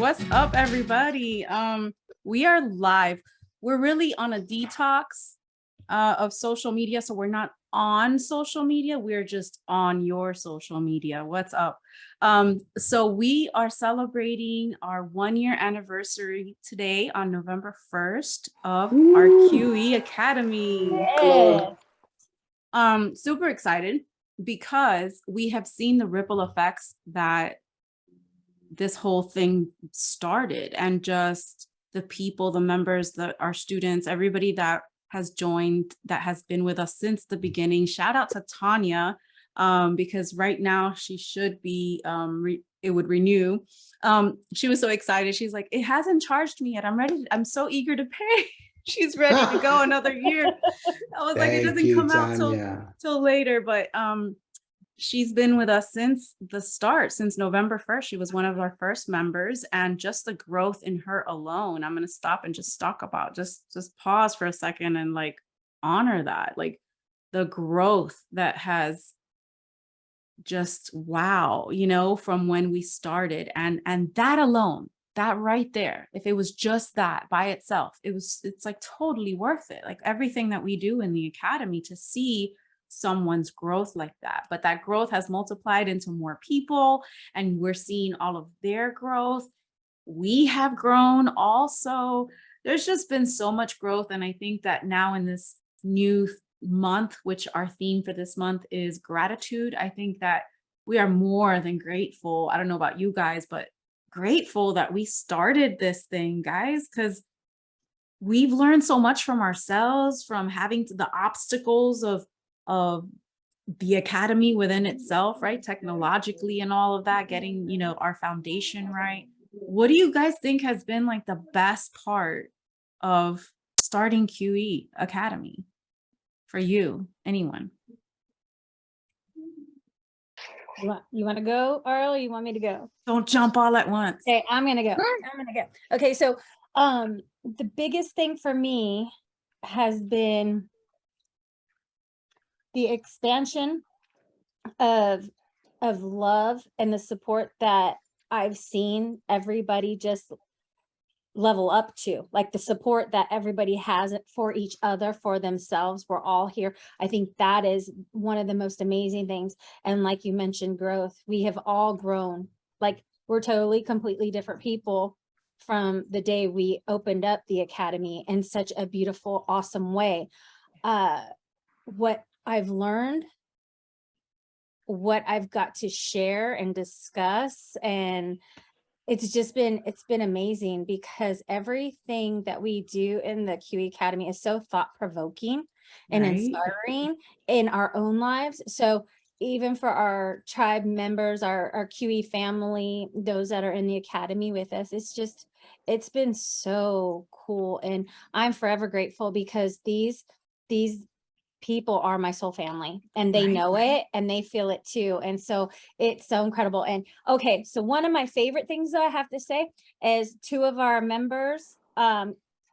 What's up, everybody? We are live. We're really on a detox of social media. So we're not on social media. We're just on your social media. What's up? So we are celebrating our 1 year anniversary today on November 1st of our QE Academy. Yes. Super excited because we have seen the ripple effects that this whole thing started, and just the people, the members, our students, everybody that has joined, that has been with us since the beginning. Shout out to Tanya, because right now she should be, it would renew. She was so excited. She's like, it hasn't charged me yet. I'm so eager to pay. She's ready to go another year. I was like, it doesn't come out till later, but she's been with us since the start, since November 1st. She was one of our first members, and just the growth in her alone. I'm going to stop and just talk about, just pause for a second and like honor that, like the growth that has just, wow, from when we started, and that alone, that right there, if it was just that by itself, it's like totally worth it. Like everything that we do in the academy, to see someone's growth like that, but that growth has multiplied into more people, and we're seeing all of their growth. We have grown also. There's just been so much growth. And I think that now in this new month, which our theme for this month is gratitude, I think that we are more than grateful. I don't know about you guys, but grateful that we started this thing, guys, because we've learned so much from ourselves, from having the obstacles of the academy within itself, right? Technologically and all of that, getting, our foundation right. What do you guys think has been like the best part of starting QE Academy for you? Anyone? You want to go, Arl? You want me to go? Don't jump all at once. Okay, I'm gonna go. Okay, so the biggest thing for me has been the expansion of love and the support that I've seen everybody just level up to, like the support that everybody has for each other, for themselves. We're all here. I think that is one of the most amazing things. And like you mentioned, growth, we have all grown. Like we're totally completely different people from the day we opened up the academy in such a beautiful, awesome way. What I've learned, what I've got to share and discuss, and it's been amazing, because everything that we do in the QE Academy is so thought-provoking and inspiring in our own lives. So even for our tribe members, our QE family, those that are in the academy with us, it's been so cool. And I'm forever grateful, because these people are my soul family, and they know it, and they feel it too. And so it's so incredible. And okay, so one of my favorite things that I have to say is 2 of our members,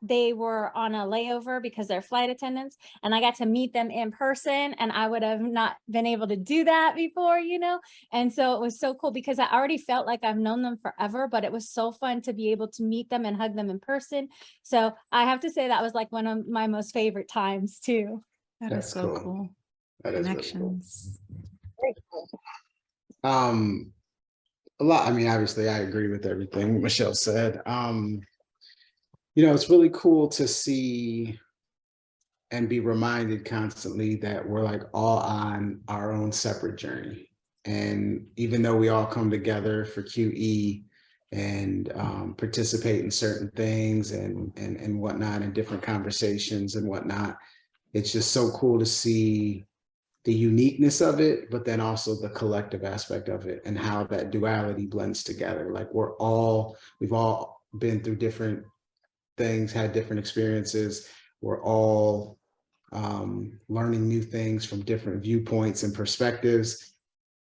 they were on a layover because they're flight attendants, and I got to meet them in person, and I would have not been able to do that before, and so it was so cool, because I already felt like I've known them forever, but it was so fun to be able to meet them and hug them in person. So I have to say that was like one of my most favorite times too. That's so cool. That Connections. Really cool. A lot. I mean, obviously, I agree with everything Michelle said. It's really cool to see and be reminded constantly that we're like all on our own separate journey. And even though we all come together for QE and participate in certain things and whatnot, in different conversations and whatnot, it's just so cool to see the uniqueness of it, but then also the collective aspect of it and how that duality blends together. Like we've all been through different things, had different experiences. We're all learning new things from different viewpoints and perspectives,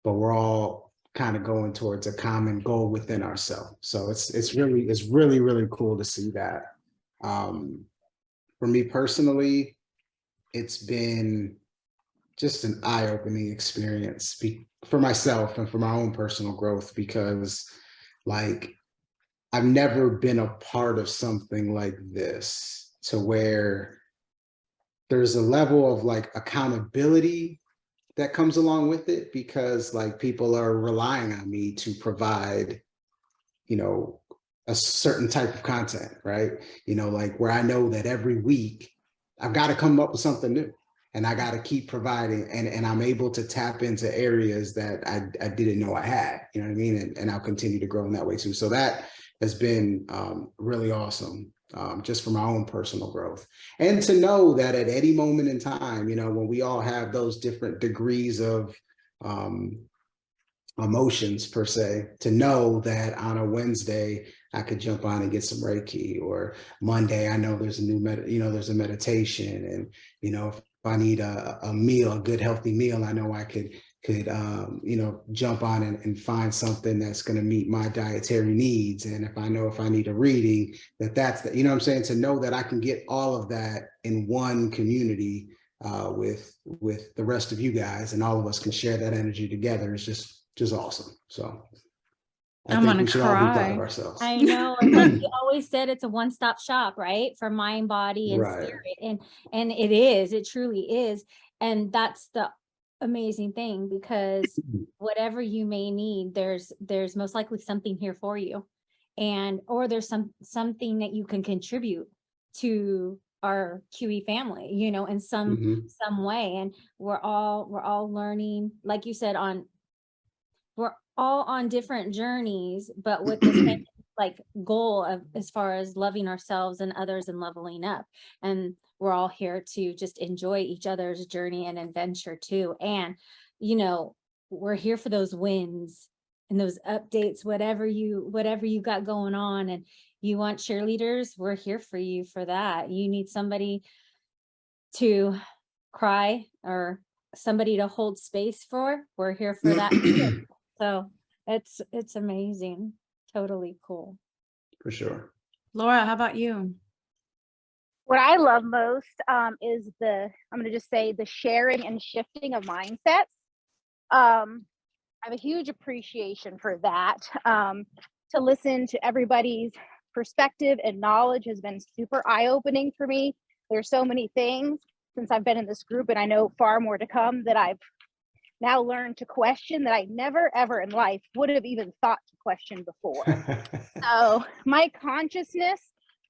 but we're all kind of going towards a common goal within ourselves. So it's really, really cool to see that. For me personally, it's been just an eye-opening experience for myself and for my own personal growth, because like I've never been a part of something like this, to where there's a level of like accountability that comes along with it, because like people are relying on me to provide, you know, a certain type of content, right? You know, like where I know that every week I've got to come up with something new, and I got to keep providing, and I'm able to tap into areas that I didn't know I had, you know what I mean? And I'll continue to grow in that way too. So that has been really awesome, just for my own personal growth. And to know that at any moment in time, you know, when we all have those different degrees of emotions per se, to know that on a Wednesday I could jump on and get some Reiki, or Monday I know there's a new there's a meditation, and you know, if I need a meal, a good healthy meal, I know I could jump on and find something that's going to meet my dietary needs. And if I need a reading, that's the, you know what I'm saying, to know that I can get all of that in one community with the rest of you guys, and all of us can share that energy together, is just awesome. So I I'm think gonna we should all be proud of cry. ourselves. I know, and like you always said, it's a one-stop shop, right? For mind, body, and Right. spirit. And it truly is. And that's the amazing thing, because whatever you may need, there's most likely something here for you. Or there's something that you can contribute to our QE family, you know, in some way. And we're all learning, like you said, we're all on different journeys, but with the same like goal of, as far as loving ourselves and others and leveling up. And we're all here to just enjoy each other's journey and adventure too. And, you know, we're here for those wins and those updates, whatever you got going on. And you want cheerleaders, we're here for you for that. You need somebody to cry or somebody to hold space for, we're here for that too. So it's amazing. Totally cool. For sure. Laura, how about you? What I love most is I'm going to just say the sharing and shifting of mindsets. I have a huge appreciation for that. To listen to everybody's perspective and knowledge has been super eye-opening for me. There's so many things since I've been in this group, and I know far more to come, that I've now learned to question that I never ever in life would have even thought to question before. So my consciousness,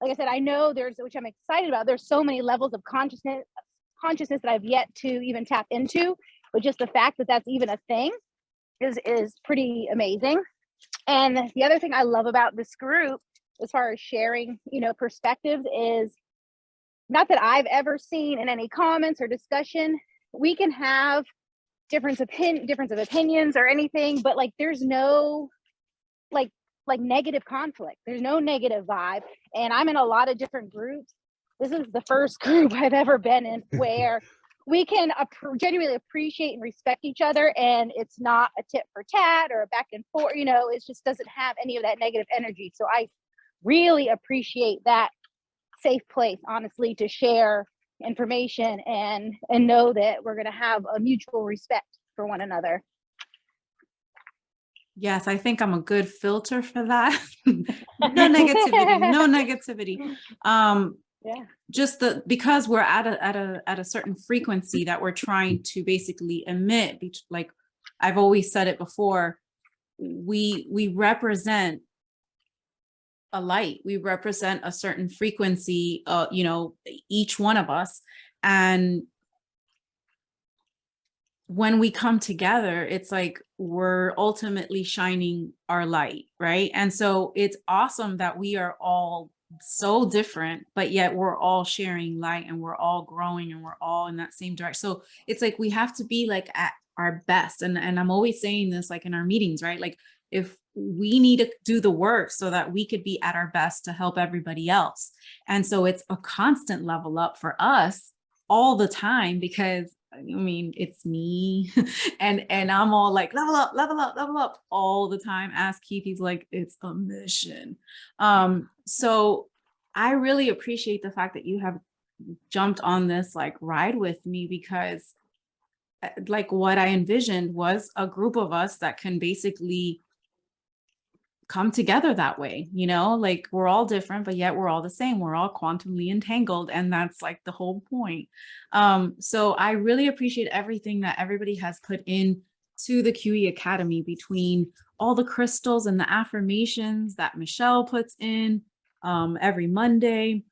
like I said, I know which I'm excited about, there's so many levels of consciousness that I've yet to even tap into, but just the fact that that's even a thing is pretty amazing. And the other thing I love about this group, as far as sharing, perspectives, is not that I've ever seen in any comments or discussion, we can have difference of opinions or anything, but like there's no like negative conflict. There's no negative vibe. And I'm in a lot of different groups. This is the first group I've ever been in where we can genuinely appreciate and respect each other, and it's not a tit for tat or a back and forth, it just doesn't have any of that negative energy. So I really appreciate that safe place, honestly, to share information and know that we're going to have a mutual respect for one another. Yes, I think I'm a good filter for that. No negativity. Yeah. Just because we're at a certain frequency that we're trying to basically emit. Like I've always said it before, we represent a light. We represent a certain frequency, each one of us. And when we come together, it's like we're ultimately shining our light, right? And so it's awesome that we are all so different, but yet we're all sharing light, and we're all growing, and we're all in that same direction. So it's like we have to be like at our best. And I'm always saying this, like in our meetings, right? Like if we need to do the work so that we could be at our best to help everybody else. And so it's a constant level up for us all the time, because I mean, it's me and I'm all like, level up all the time. Ask Keith, he's like, it's a mission. So I really appreciate the fact that you have jumped on this like ride with me, because like what I envisioned was a group of us that can basically come together that way, you know, like we're all different, but yet we're all the same. We're all quantumly entangled. And that's like the whole point. So I really appreciate everything that everybody has put in to the QE Academy, between all the crystals and the affirmations that Michelle puts in every Monday.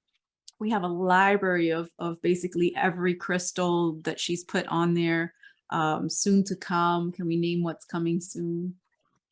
We have a library of basically every crystal that she's put on there. Soon to come. Can we name what's coming soon?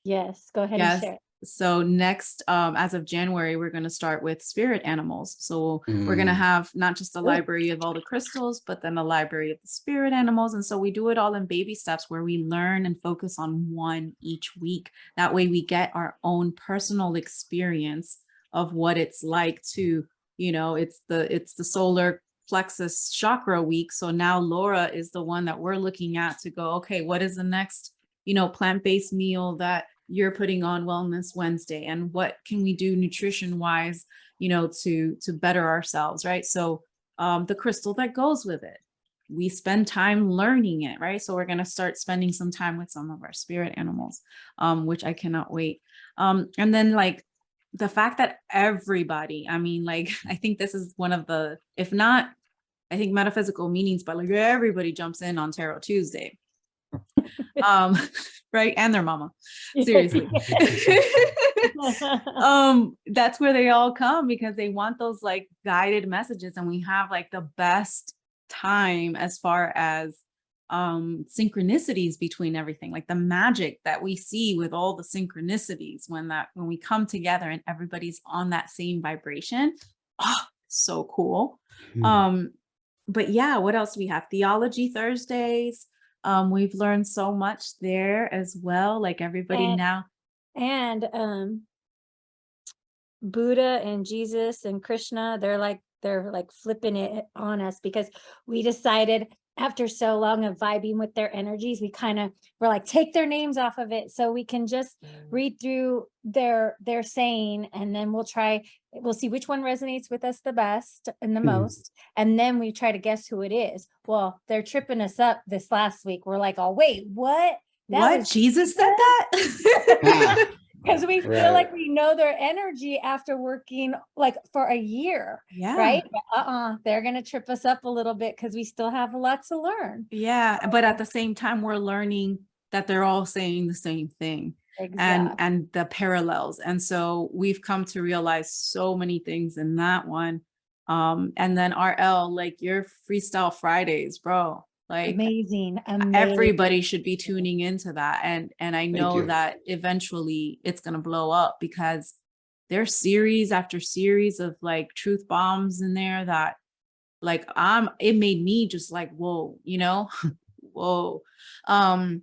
Yes, go ahead and Yes. share. So next, as of January, we're going to start with spirit animals. So we're going to have not just a library of all the crystals, but then a library of the spirit animals. And so we do it all in baby steps, where we learn and focus on one each week. That way we get our own personal experience of what it's like to, you know, it's the solar plexus chakra week. So now Laura is the one that we're looking at to go, okay, what is the next, you know, plant-based meal that you're putting on Wellness Wednesday, and what can we do nutrition wise, you know, to better ourselves, right? So the crystal that goes with it, we spend time learning it, right? So we're going to start spending some time with some of our spirit animals, which I cannot wait. And then like the fact that everybody, I mean, like, I think this is one of the, if not, I think metaphysical meanings, but like everybody jumps in on Tarot Tuesday. Right, and their mama, seriously. That's where they all come, because they want those like guided messages, and we have like the best time as far as synchronicities between everything, like the magic that we see with all the synchronicities when we come together and everybody's on that same vibration. Oh, so cool. But yeah, what else we have? Theology Thursdays. We've learned so much there as well. Like everybody now. And Buddha and Jesus and Krishna, they're like flipping it on us, because we decided after so long of vibing with their energies, we're like, take their names off of it so we can just read through their saying, and then we'll see which one resonates with us the best and the most, and then we try to guess who it is. Well, they're tripping us up this last week. We're like, oh wait, what? What? Jesus said that? Because we feel like we know their energy after working like for a year. Yeah. Right. But they're going to trip us up a little bit, because we still have a lot to learn. Yeah. But at the same time, we're learning that they're all saying the same thing. Exactly. And the parallels. And so we've come to realize so many things in that one. And then RL, like your Freestyle Fridays, bro. Like amazing. Everybody should be tuning into that. And I know that eventually it's going to blow up, because there's series after series of like truth bombs in there that like it made me just like, whoa, you know, whoa. And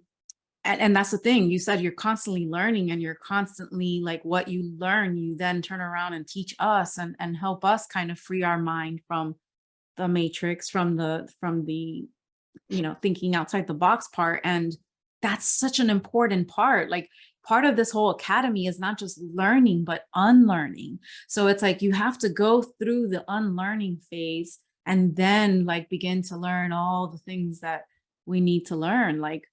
that's the thing, you said you're constantly learning, and you're constantly like, what you learn, you then turn around and teach us and help us kind of free our mind from the matrix, from the you know, thinking outside the box part. And that's such an important part. Like part of this whole academy is not just learning, but unlearning. So it's like, you have to go through the unlearning phase and then like begin to learn all the things that we need to learn. Like,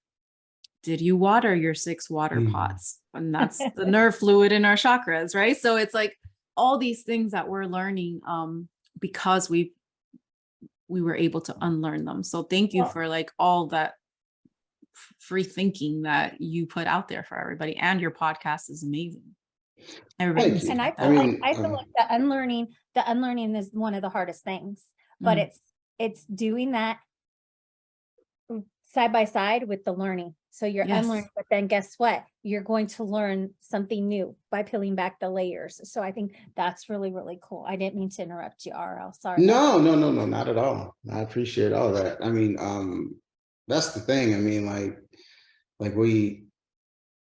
did you water your 6 water pots? And that's the nerve fluid in our chakras, right? So it's like all these things that we're learning because we were able to unlearn them. So thank you for like all that free thinking that you put out there for everybody, and your podcast is amazing. Everybody, and I feel like the unlearning is one of the hardest things, but it's doing that side by side with the learning. So you're unlearning, but then guess what? You're going to learn something new by peeling back the layers. So I think that's really, really cool. I didn't mean to interrupt you, RL. Sorry. No, not at all. I appreciate all that. I mean, that's the thing. I mean, like we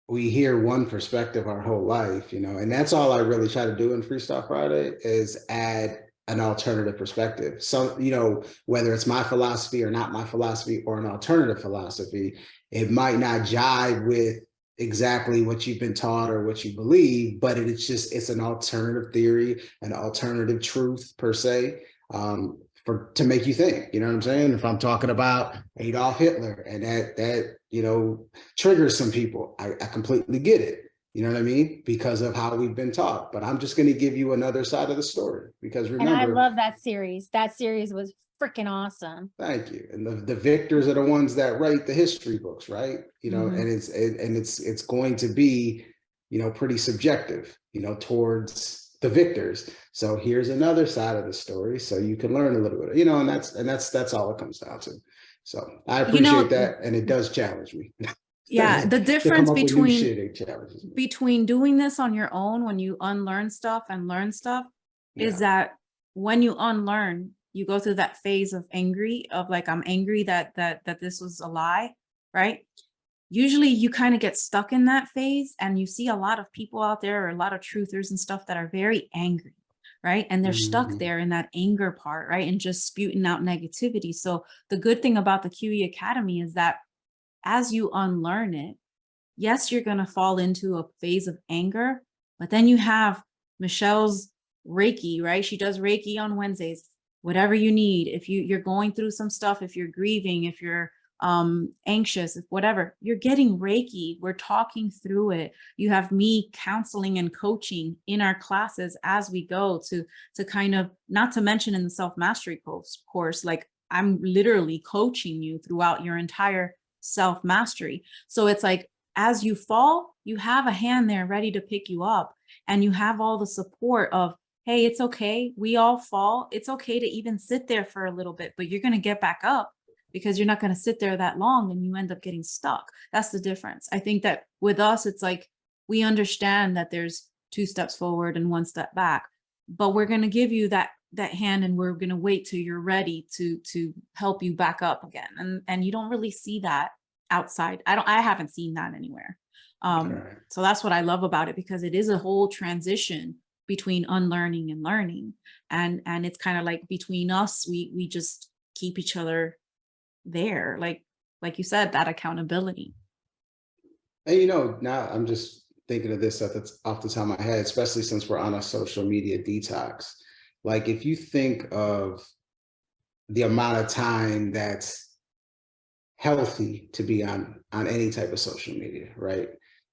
hear one perspective our whole life, you know, and that's all I really try to do in Freestyle Friday is add an alternative perspective. So, you know, whether it's my philosophy or not my philosophy, or an alternative philosophy, it might not jive with exactly what you've been taught or what you believe, but it's an alternative theory, an alternative truth per se, to make you think, you know what I'm saying? If I'm talking about Adolf Hitler and that, you know, triggers some people, I completely get it. You know what I mean? Because of how we've been taught. But I'm just going to give you another side of the story, because And I remember, love that series. That series was freaking awesome. thank you. And the victors are the ones that write the history books, right? You know, Mhm. and it's going to be, you know, pretty subjective, you know, towards the victors. So here's another side of the story, so you can learn a little bit, you know, and that's all it comes down to. So I You know, appreciate that, and it does challenge me. yeah, the To difference come up with new shit, it challenges me. between doing this on your own when you unlearn stuff and learn stuff is Yeah. that when you unlearn, you go through that phase of angry, of like, I'm angry that this was a lie, right? Usually you kind of get stuck in that phase, and you see a lot of people out there, or a lot of truthers and stuff, that are very angry, right? And they're stuck Mhm. there in that anger part, right? And just spewing out negativity. So the good thing about the QE Academy is that as you unlearn it, yes, you're going to fall into a phase of anger, but then you have Michelle's Reiki, right? She does Reiki on Wednesdays. Whatever you need, if you're going through some stuff, if you're grieving, if you're anxious, if whatever, you're getting Reiki. We're talking through it. You have me counseling and coaching in our classes as we go, to kind of, not to mention in the self-mastery course, like I'm literally coaching you throughout your entire self-mastery. So it's like, as you fall, you have a hand there ready to pick you up, and you have all the support of, hey, it's okay. We all fall. It's okay to even sit there for a little bit, but you're going to get back up, because you're not going to sit there that long and you end up getting stuck. That's the difference. I think that with us, it's like, we understand that there's 2 steps forward and 1 step back, but we're going to give you that hand, and we're going to wait till you're ready to help you back up again. And you don't really see that outside. I haven't seen that anywhere. Right. So that's what I love about it, because it is a whole transition between unlearning and learning. And it's kind of like, between us, we just keep each other there, like you said, that accountability. And you know, now I'm just thinking of this off the top of my head, especially since we're on a social media detox. Like, if you think of the amount of time that's healthy to be on any type of social media, right?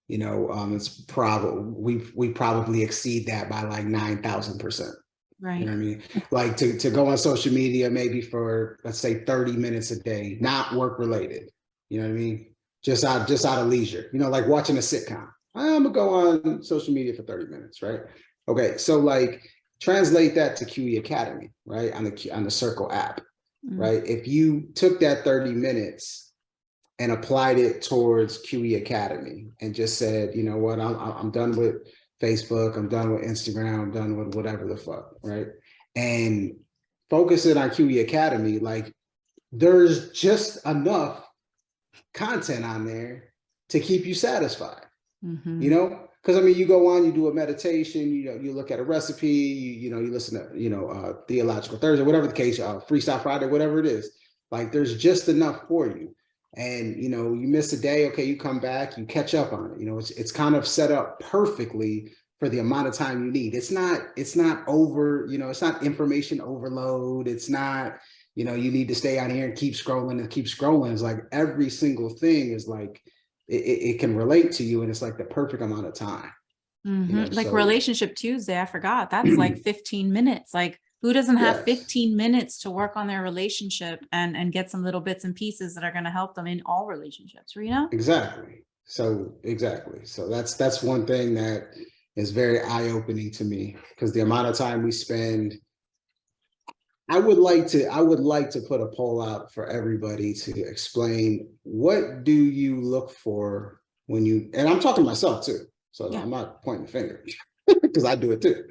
You know, it's probably we probably exceed that by like 9,000%. You know Right. what I mean? Like, to go on social media maybe for, let's say, 30 minutes a day, not work related. You know what I mean? Just out of leisure. You know, like watching a sitcom. I'm gonna go on social media for 30 minutes, right? Okay, so like translate that to QE Academy, right? On the Circle app, Mm. right? If you took that 30 minutes and applied it towards QE Academy and just said, you know what, I'm done with Facebook, I'm done with Instagram, I'm done with whatever the fuck, right? And focus it on QE Academy, like, there's just enough content on there to keep you satisfied, you Mm-hmm. know? Because I mean, you go on, you do a meditation, you know, you look at a recipe, you know, you listen to, you know, Theological Thursday, whatever the case, Freestyle Friday, whatever it is. Like, there's just enough for you. And you know, you miss a day, okay, you come back, you catch up on it. You know, it's kind of set up perfectly for the amount of time you need. It's not over, you know, it's not information overload. It's not, you know, you need to stay on here and keep scrolling and keep scrolling. It's like every single thing is like, it can relate to you, and it's like the perfect amount of time, you Mm-hmm. know. Like So Relationship Tuesday, I forgot. That's like 15 minutes. Like, who doesn't have yes, 15 minutes to work on their relationship and get some little bits and pieces that are going to help them in all relationships, Rena? exactly. So exactly. So that's one thing that is very eye-opening to me, because the amount of time we spend. I would like to put a poll out for everybody to explain, what do you look for when you, and I'm talking to myself too, so Yeah. I'm not pointing the finger because I do it too.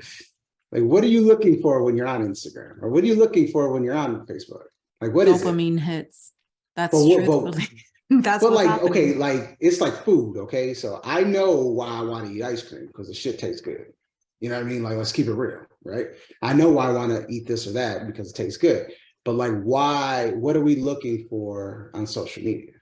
Like, what are you looking for when you're on Instagram, or what are you looking for when you're on Facebook? Like, what is it? Dopamine hits. But That's what, truthfully, that's what's like, okay, happening. like, it's like food. Okay, so I know why I want to eat ice cream, because the shit tastes good. You know what I mean? Like, let's keep it real, right? I know why I want to eat this or that, because it tastes good. But like, why? What are we looking for on social media?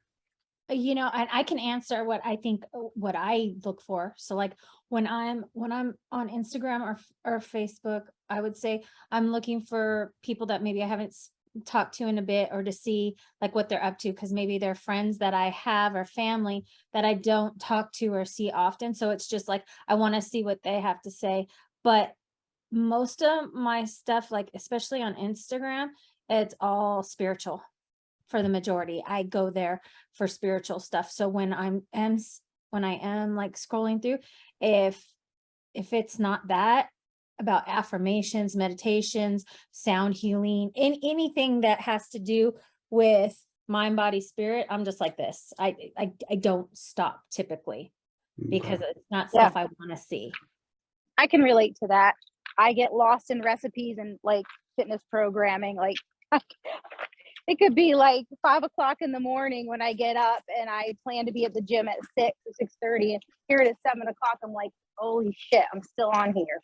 You know, and I can answer what I think, what I look for. So like when I'm on Instagram or Facebook, I would say I'm looking for people that maybe I haven't talk to in a bit, or to see like what they're up to, because maybe they're friends that I have or family that I don't talk to or see often. So it's just like I want to see what they have to say. But most of my stuff, like especially on Instagram, it's all spiritual for the majority. I go there for spiritual stuff. So when when I am like scrolling through, if it's not that, about affirmations, meditations, sound healing, and anything that has to do with mind, body, spirit, I'm just like this. I don't stop typically, because Okay. it's not Yeah. stuff I want to see. I can relate to that. I get lost in recipes and like fitness programming. Like it could be like 5 o'clock in the morning when I get up and I plan to be at the gym at 6 or 6:30, and here it is 7 o'clock. I'm like, holy shit, I'm still on here.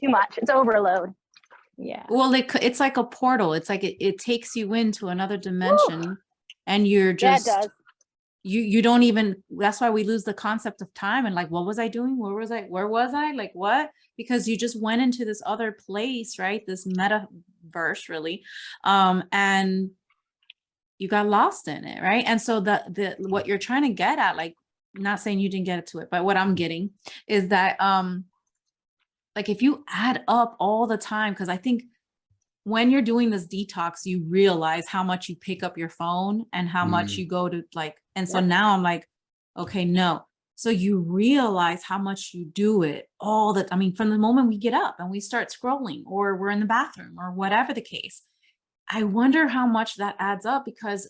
Too much. It's overload. Yeah. Well, it's like a portal. It's like it takes you into another dimension, and you're Yeah, it just does. you don't even, that's why we lose the concept of time and like, what was I doing? Where was I? Like what? Because you just went into this other place, right? This metaverse really. And you got lost in it, right? And so the what you're trying to get at, like, not saying you didn't get to it, but what I'm getting is that like if you add up all the time, because I think when you're doing this detox, you realize how much you pick up your phone and how much you go to like, and so now I'm like, okay, no. So you realize how much you do it all that. I mean, from the moment we get up and we start scrolling, or we're in the bathroom, or whatever the case, I wonder how much that adds up, because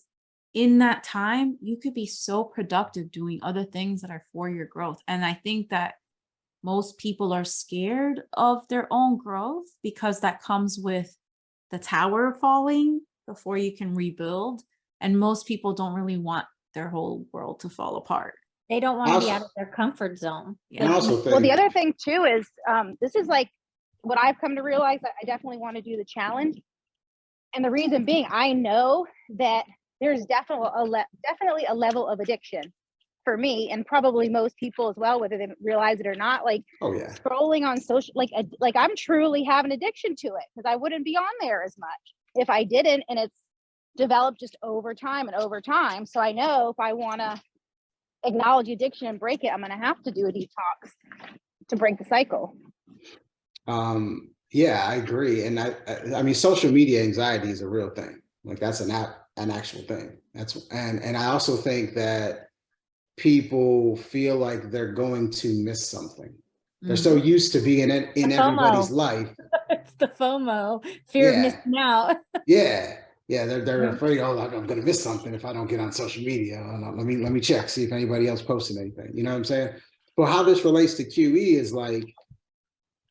in that time, you could be so productive doing other things that are for your growth. And I think that most people are scared of their own growth, because that comes with the tower falling before you can rebuild. And most people don't really want their whole world to fall apart. They don't want to be Also- out of their comfort zone. Yeah. I also Well, the think, other thing too is this is like what I've come to realize, that I definitely want to do the challenge. And the reason being, I know that there's definitely a level of addiction for me, and probably most people as well, whether they realize it or not. Like oh yeah, scrolling on social, like I'm truly have an addiction to it, because I wouldn't be on there as much if I didn't. And it's developed just over time and over time. So I know if I want to acknowledge addiction and break it, I'm going to have to do a detox to break the cycle. yeah, I agree. And I mean, social media anxiety is a real thing. Like that's an actual thing. And I also think that people feel like they're going to miss something. They're so used to being in everybody's FOMO. life. It's the FOMO, fear of Yeah. missing out. Yeah. They're afraid, oh, I'm going to miss something if I don't get on social media. Let me check, see if anybody else posted anything. You know what I'm saying? But how this relates to QE is like,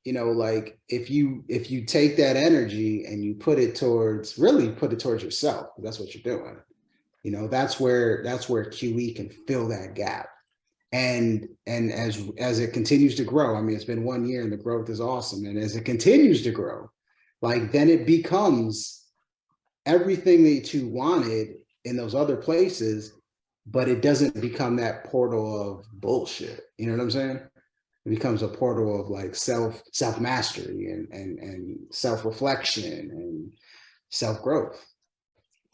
you know, like if you take that energy and you put it towards yourself, that's what you're doing. You know, that's where QE can fill that gap. And as it continues to grow, I mean, it's been 1 year and the growth is awesome. And as it continues to grow, like then it becomes everything that you wanted in those other places, but it doesn't become that portal of bullshit. You know what I'm saying? It becomes a portal of like self mastery and self-reflection and self-growth.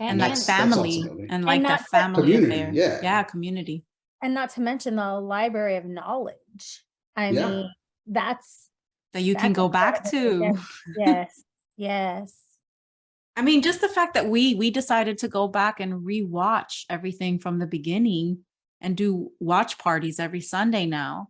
And like that's family, ultimately and like that not family community. affair. Yeah. Community. and not to mention the library of knowledge. I Yeah. mean, that's That you can that's a go part back of it. to. Yes. I mean, just the fact that we decided to go back and rewatch everything from the beginning and do watch parties every Sunday now,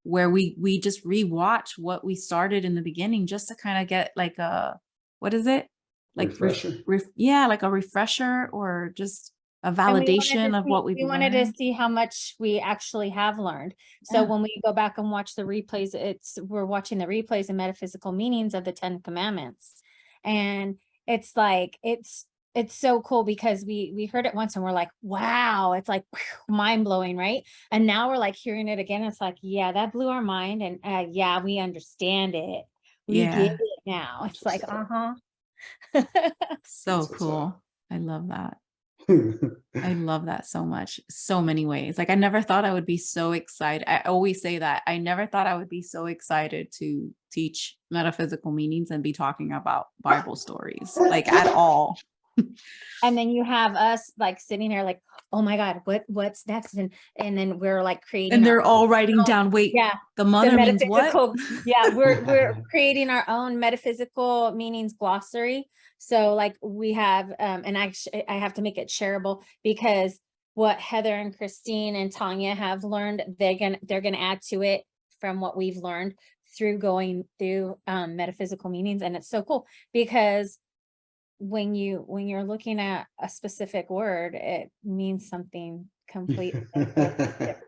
where we just rewatch what we started in the beginning, just to kind of get like a, what is it? Like Refresher. like a refresher, or just a And we wanted validation to of see- what we've we wanted to learned. see how much we actually have learned. So Yeah. when we go back and watch the replays, we're watching the replays and metaphysical meanings of the 10 Commandments. And it's like, it's so cool, because we heard it once and we're like, wow, it's like mind blowing, right? And now we're like hearing it again. It's like, yeah, that blew our mind. And yeah, we understand it. We Yeah. get it now. It's like, So That's what's cool. up. I love that. I love that so much. So many ways. Like I never thought I would be so excited. I always say that. I never thought I would be so excited to teach metaphysical meanings and be talking about Bible stories, like at all. And then you have us like sitting here like, oh my God, what's next? And then we're like creating And they're our all writing own- down, wait, yeah, the the mother means what? metaphysical, yeah, we're creating our own metaphysical meanings glossary. So like we have, and actually I have to make it shareable because what Heather and Christine and Tanya have learned, they're gonna add to it from what we've learned through going through metaphysical meanings. And it's so cool because when you're looking at a specific word, it means something completely different.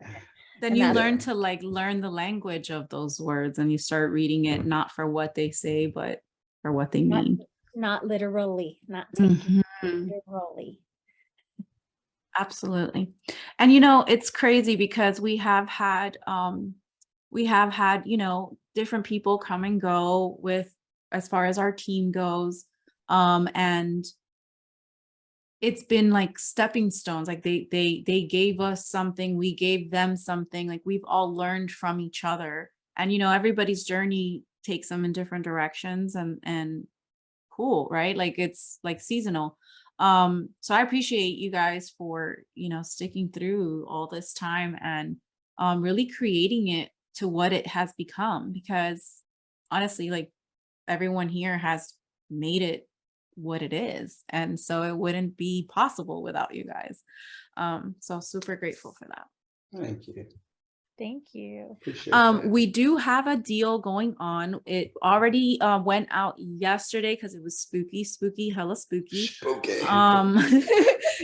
Then And you that's- learn to like learn the language of those words and you start reading it not for what they say, but for what they Not- mean. Not literally, not taking Mhm. literally. Absolutely. And you know, it's crazy because we have had, you know, different people come and go with as far as our team goes. And it's been like stepping stones. Like they gave us something, we gave them something, like we've all learned from each other. And you know, everybody's journey takes them in different directions and cool, right? Like it's like seasonal. So I appreciate you guys for, you know, sticking through all this time and really creating it to what it has become, because honestly, like everyone here has made it what it is. And so it wouldn't be possible without you guys. So super grateful for that. Thank you. Thank you. Appreciate that. We do have a deal going on. It already went out yesterday because it was spooky, hella spooky. Spooky.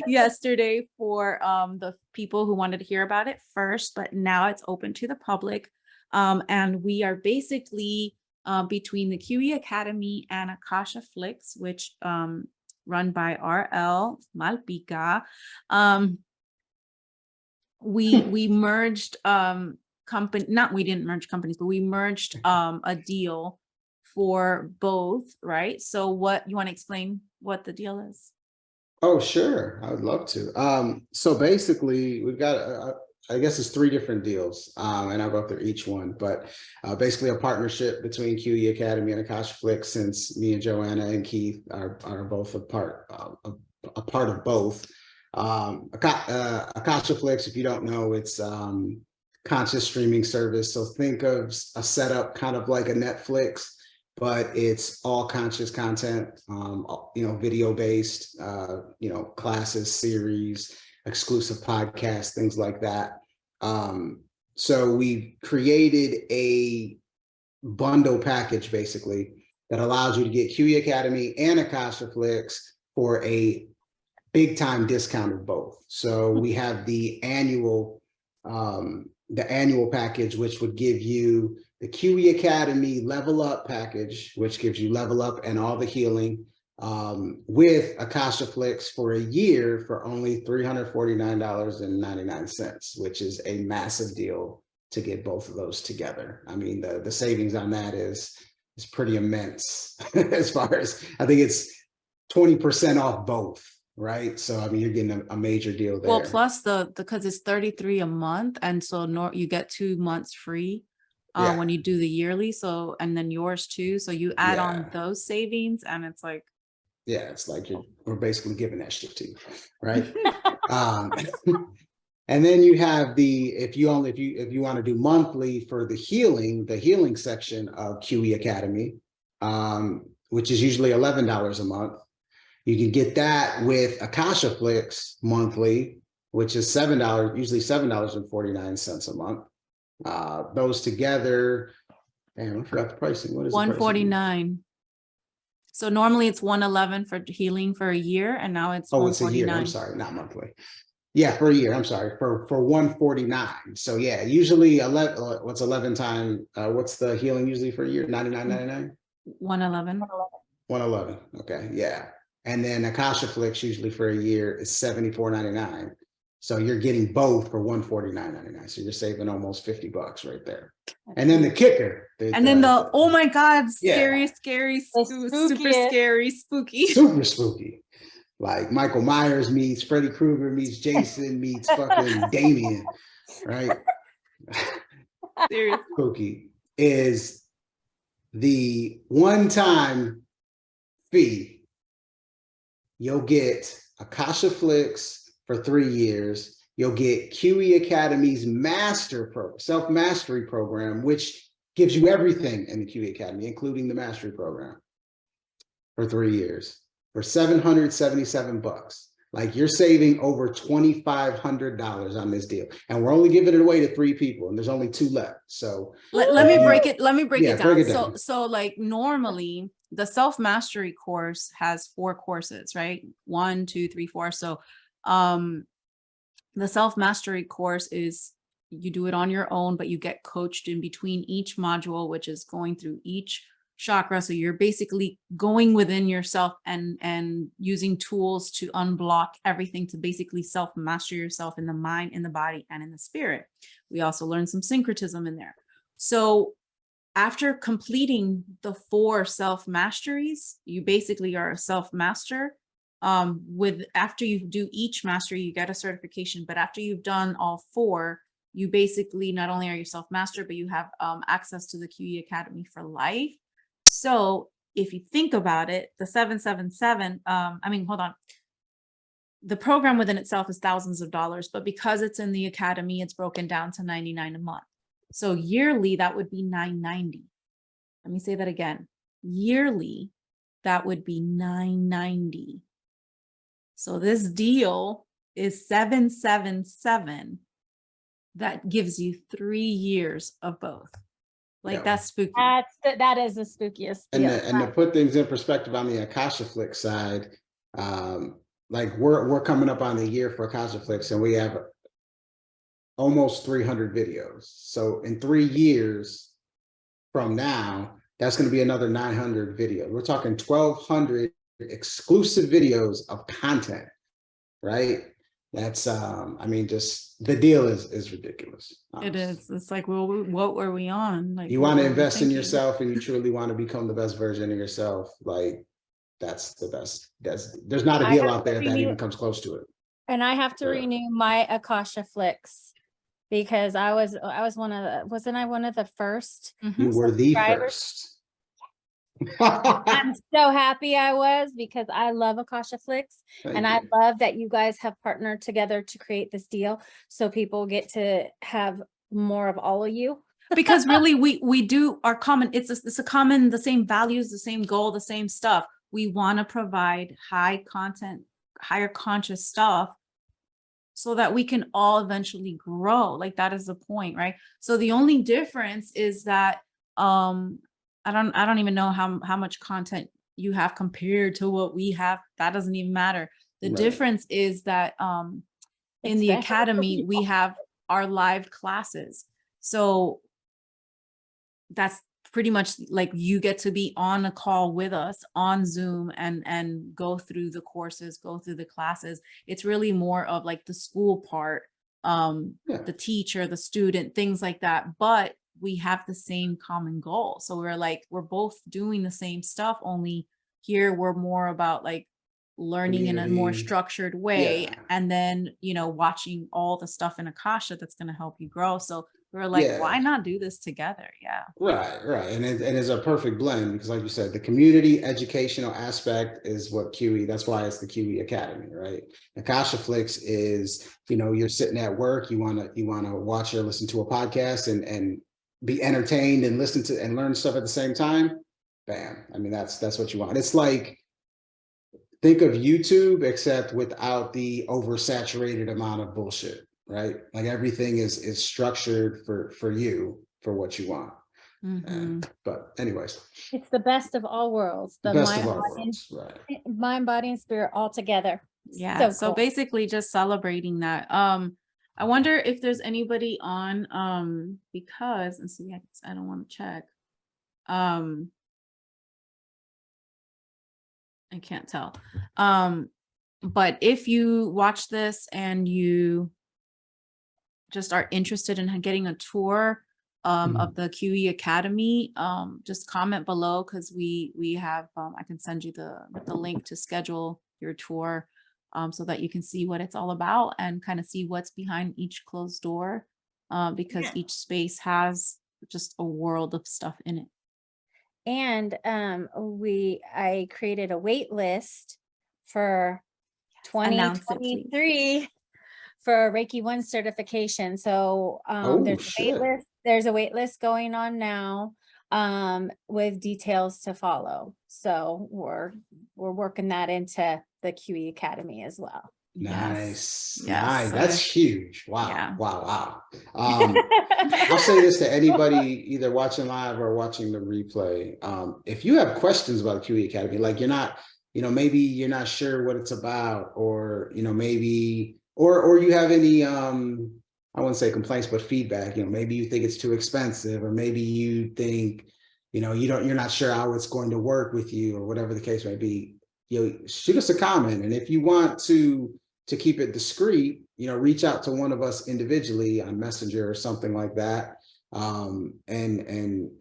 Yesterday for the people who wanted to hear about it first, but now it's open to the public. And we are basically between the QE Academy and Akasha Flix, which run by RL Malpica. We merged company, not we didn't merge companies, but we merged a deal for both, right? So what you want to explain what the deal is? Oh, sure. I would love to. So basically, we've got, I guess it's 3 different deals, and I'll go through each one. But basically, a partnership between QE Academy and Akasha Flix, since me and Joanna and Keith are both a part of both. Akasha Flix, if you don't know, it's conscious streaming service. So think of a setup kind of like a Netflix, but it's all conscious content, you know, video based, you know, classes, series, exclusive podcasts, things like that. So we created a bundle package basically that allows you to get QE Academy and Akasha Flix for a big time discount of both. So we have the annual package, which would give you the QE Academy Level Up package, which gives you level up and all the healing, with Akasha Flix for a year for only $349.99, which is a massive deal to get both of those together. I mean, the savings on that is pretty immense. As far as, I think it's 20% off both. Right. So, I mean, you're getting a major deal there. Well, plus because it's 33 a month. And so you get 2 months free when you do the yearly. So, and then yours too. So you add on those savings and it's like. Yeah, it's like we're basically giving that shit to you. Right. And then you have if you want to do monthly for the healing section of QE Academy, which is usually $11 a month. You can get that with Akasha Flix monthly, which is $7, usually $7.49 a month. Those together, damn, I forgot the pricing. What is $149? So normally it's $111 for healing for a year, and now it's it's a year. I'm sorry, not monthly. Yeah, for a year. I'm sorry, for $149. So yeah, usually 11. What's 11 times? What's the healing usually for a year? $99.99. $111. $111. Okay, yeah. And then Akasha Flix usually for a year is $74.99. So you're getting both for $149.99. So you're saving almost $50 right there. And then the kicker. Oh my God, Yeah. scary, super scary, spooky. Super spooky. Like Michael Myers meets Freddy Krueger meets Jason meets fucking Damien, right? Seriously. Spooky is the one-time fee. You'll get Akasha Flicks for 3 years. You'll get QE Academy's self-mastery program, which gives you everything in the QE Academy, including the mastery program, for 3 years for $777. Like, you're saving over $2,500 on this deal, and we're only giving it away to 3 people, and there's only 2 left. So Let me break it. Let me break Yeah, it down. break it down. So like normally the self-mastery course has 4 courses, right? 1, 2, 3, 4. So the self-mastery course is you do it on your own, but you get coached in between each module, which is going through each chakra. So you're basically going within yourself and using tools to unblock everything to basically self-master yourself in the mind, in the body, and in the spirit. We also learn some syncretism in there. So after completing the 4 self-masteries, you basically are a self-master. After you do each mastery, you get a certification, but after you've done all 4, you basically not only are you self-master, but you have access to the QE Academy for life. So if you think about it, the 777, hold on. The program within itself is thousands of dollars, but because it's in the academy, it's broken down to $99 a month. So yearly, that would be $990. Let me say that again. Yearly, that would be $990. So this deal is $777. That gives you 3 years of both. Like, Yeah. that's spooky. That is the spookiest deal. And to put things in perspective on the Akasha Flick side, like we're coming up on the year for Akasha Flicks, and we have almost 300 videos. So in 3 years from now, that's going to be another 900 videos. We're talking 1,200 exclusive videos of content, right? That's just the deal is ridiculous. It is. It's like, well, what were we on? Like, you what want to were we invest in thinking? yourself, and you truly want to become the best version of yourself. Like, that's the best. There's not a deal out there that even comes close to it. And I have to renew my Akasha Flicks because I was one of the, wasn't I one of the first? You were the subscribers? first. I'm so happy I was, because I love Akasha Flicks. Thank I you. love that you guys have partnered together to create this deal so people get to have more of all of you. Because really we do our common, it's a common, the same values, the same goal, the same stuff. We want to provide high content, higher conscious stuff so that we can all eventually grow. Like, that is the point, right? So the only difference is that I don't even know how much content you have compared to what we have. That doesn't even matter. The Right. difference is that in the academy, we have our live classes. So that's pretty much like you get to be on a call with us on Zoom and go through the courses, go through the classes. It's really more of like the school part, the teacher, the student, things like that. But we have the same common goal. So we're both doing the same stuff, only here we're more about like learning in a more structured way, and then watching all the stuff in Akasha that's going to help you grow. So we're like, why not do this together? Right. And it's a perfect blend, because like you said, the community educational aspect is what QE, that's why it's the QE Academy, right? Akasha Flicks is, you're sitting at work, you want to watch or listen to a podcast and be entertained and listen to and learn stuff at the same time. Bam. I mean, that's what you want. It's like, think of YouTube, except without the oversaturated amount of bullshit, right? Like, everything is structured for you, for what you want. But anyways, it's the best of all worlds. The best of all worlds, right? Mind, body, and spirit all together. Yeah. So cool. Basically just celebrating that. I wonder if there's anybody on, because, and see, I don't want to check. I can't tell. But if you watch this and you just are interested in getting a tour of the QE Academy, just comment below, because we have, I can send you the link to schedule your tour. so that you can see what it's all about and kind of see what's behind each closed door, because each space has just a world of stuff in it. And I created a wait list for Announce it, please. 2023 for Reiki 1 certification. So there's a wait list going on now, with details to follow. So we're working that into the QE Academy as well. Nice. Yes. Nice. That's huge. Wow. Yeah. Wow. I'll say this to anybody either watching live or watching the replay. If you have questions about the QE Academy, like you're not, maybe you're not sure what it's about, or, maybe, or you have any, I wouldn't say complaints, but feedback, maybe you think it's too expensive, or maybe you think, you're not sure how it's going to work with you, or whatever the case may be, shoot us a comment. And if you want to keep it discreet, reach out to one of us individually on Messenger or something like that. And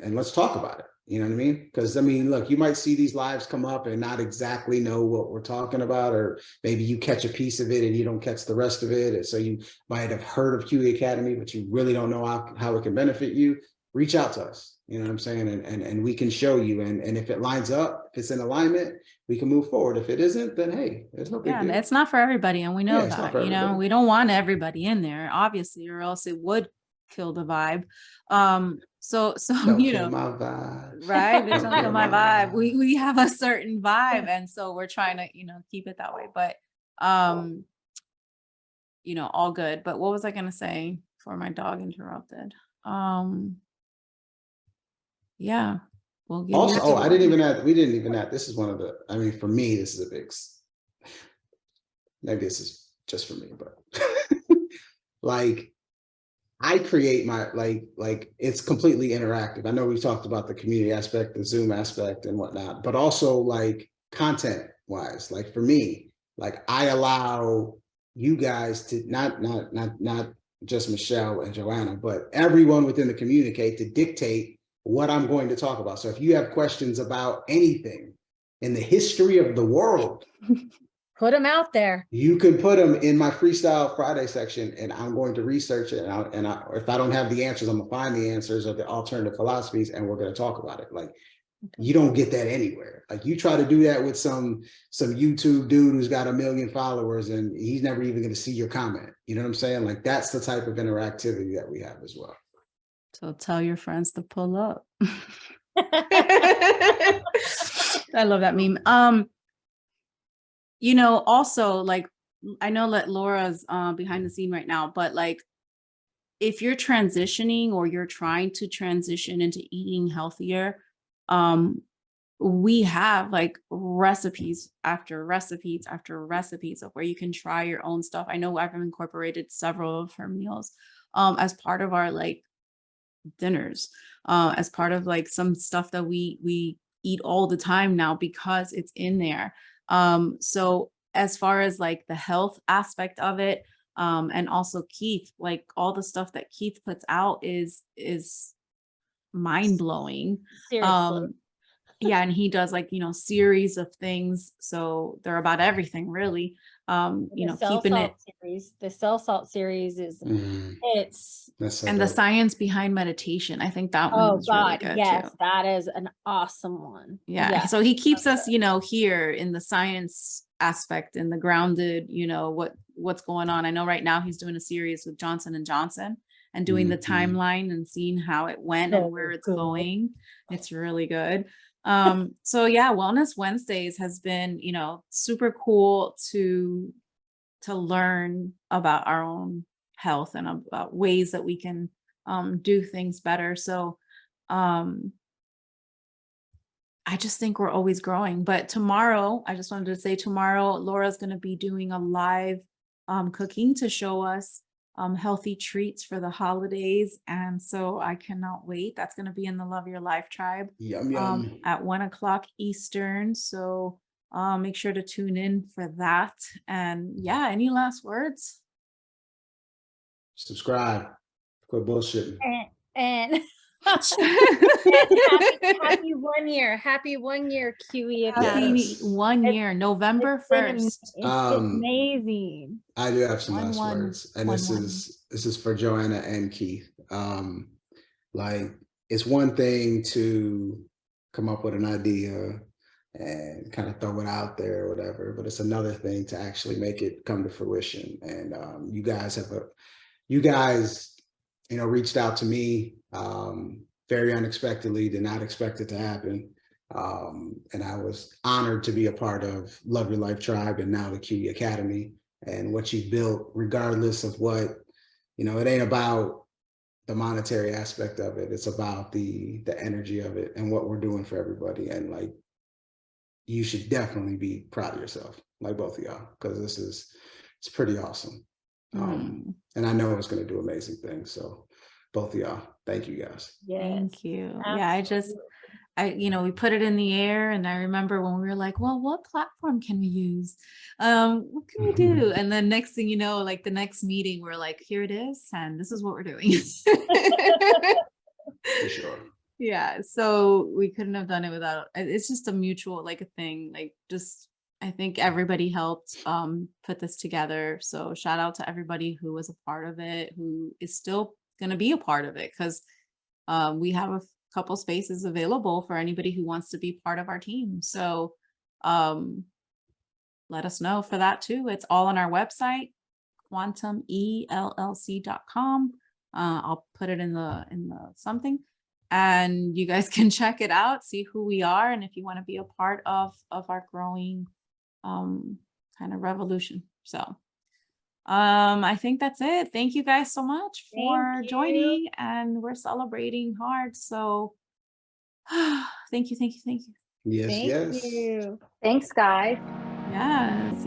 let's talk about it. You know what I mean? Because look, you might see these lives come up and not exactly know what we're talking about, or maybe you catch a piece of it and you don't catch the rest of it. And so you might have heard of QE Academy, but you really don't know how it can benefit you. Reach out to us. You know what I'm saying? And we can show you. And if it lines up, if it's in alignment, we can move forward. If it isn't, then hey, there's no big deal. It's not for everybody, and we know Yeah, it's not that. for everybody. We don't want everybody in there, obviously, or else it would kill the vibe. So Don't kill my vibe. right? There's Don't don't kill kill my my vibe. vibe. We have a certain vibe, and so we're trying to keep it that way. But all good. But what was I gonna say before my dog interrupted? Yeah. We'll give Also, you we didn't even add, this is one of the, for me, this is a big, maybe this is just for me, but like, I create my, it's completely interactive. I know we talked about the community aspect, the Zoom aspect and whatnot, but also like content wise, like for me, like I allow you guys to not just Michelle and Joanna, but everyone within the community to dictate what I'm going to talk about. So if you have questions about anything in the history of the world, put them out there. You can put them in my Freestyle Friday section, and I'm going to research it. And if I don't have the answers, I'm gonna find the answers of the alternative philosophies, and we're gonna talk about it. Like, you don't get that anywhere. Like, you try to do that with some YouTube dude who's got 1 million followers, and he's never even gonna see your comment. You know what I'm saying? Like, that's the type of interactivity that we have as well. So tell your friends to pull up. I love that meme. Also, like, I know that Laura's behind the scene right now, but like, if you're transitioning or you're trying to transition into eating healthier, we have like recipes after recipes after recipes of where you can try your own stuff. I know I've incorporated several of her meals as part of our like dinners, as part of like some stuff that we eat all the time now because it's in there. So as far as like the health aspect of it, and also Keith, like all the stuff that Keith puts out is mind blowing. Seriously. Yeah, and he does like series of things, so they're about everything really. Keeping it. The cell salt series is And the science behind meditation. I think that one was really good yes, too. that is an awesome one. Yeah. So he keeps us, here in the science aspect and the grounded, what's going on. I know right now he's doing a series with Johnson & Johnson and doing the timeline and seeing how it went and where it's going. It's really good. So yeah, Wellness Wednesdays has been, super cool to learn about our own health and about ways that we can do things better. So I just think we're always growing. But tomorrow, I just wanted to say tomorrow, Laura's going to be doing a live cooking to show us healthy treats for the holidays. And so I cannot wait. That's going to be in the Love Your Life tribe at 1 o'clock Eastern. So make sure to tune in for that. And yeah, any last words? Subscribe. Quit bullshitting. And Happy 1 year. Happy 1 year, QE Happy Academy. Yes. 1 year, November It's been 1st. it's Um, amazing. I do have some last 1-1, words, and 1-1. this is for Joanna and Keith. Like, it's one thing to come up with an idea and kind of throw it out there or whatever, but it's another thing to actually make it come to fruition. And you guys, reached out to me very unexpectedly, did not expect it to happen. And I was honored to be a part of Love Your Life Tribe and now the QE Academy, and what you built, regardless of what, it ain't about the monetary aspect of it. It's about the energy of it and what we're doing for everybody. And like, you should definitely be proud of yourself, like both of y'all, because it's pretty awesome. And I know it's going to do amazing things. So both of y'all, thank you guys. Yes. Thank you. Yeah, we put it in the air, and I remember when we were like, well, what platform can we use? What can we do? And then next thing you know, like the next meeting, we're like, here it is, and this is what we're doing. For sure. Yeah, so we couldn't have done it without, it's just a mutual, like a thing, like just, I think everybody helped put this together. So shout out to everybody who was a part of it, who is still going to be a part of it, because we have a couple spaces available for anybody who wants to be part of our team. So let us know for that too. It's all on our website, quantumellc.com. I'll put it in the something, and you guys can check it out, see who we are, and if you want to be a part of our growing kind of revolution. So I think that's it. Thank you guys so much for joining, and we're celebrating hard. So thank you. Yes, Thank yes. you. Thanks, guys. Yes.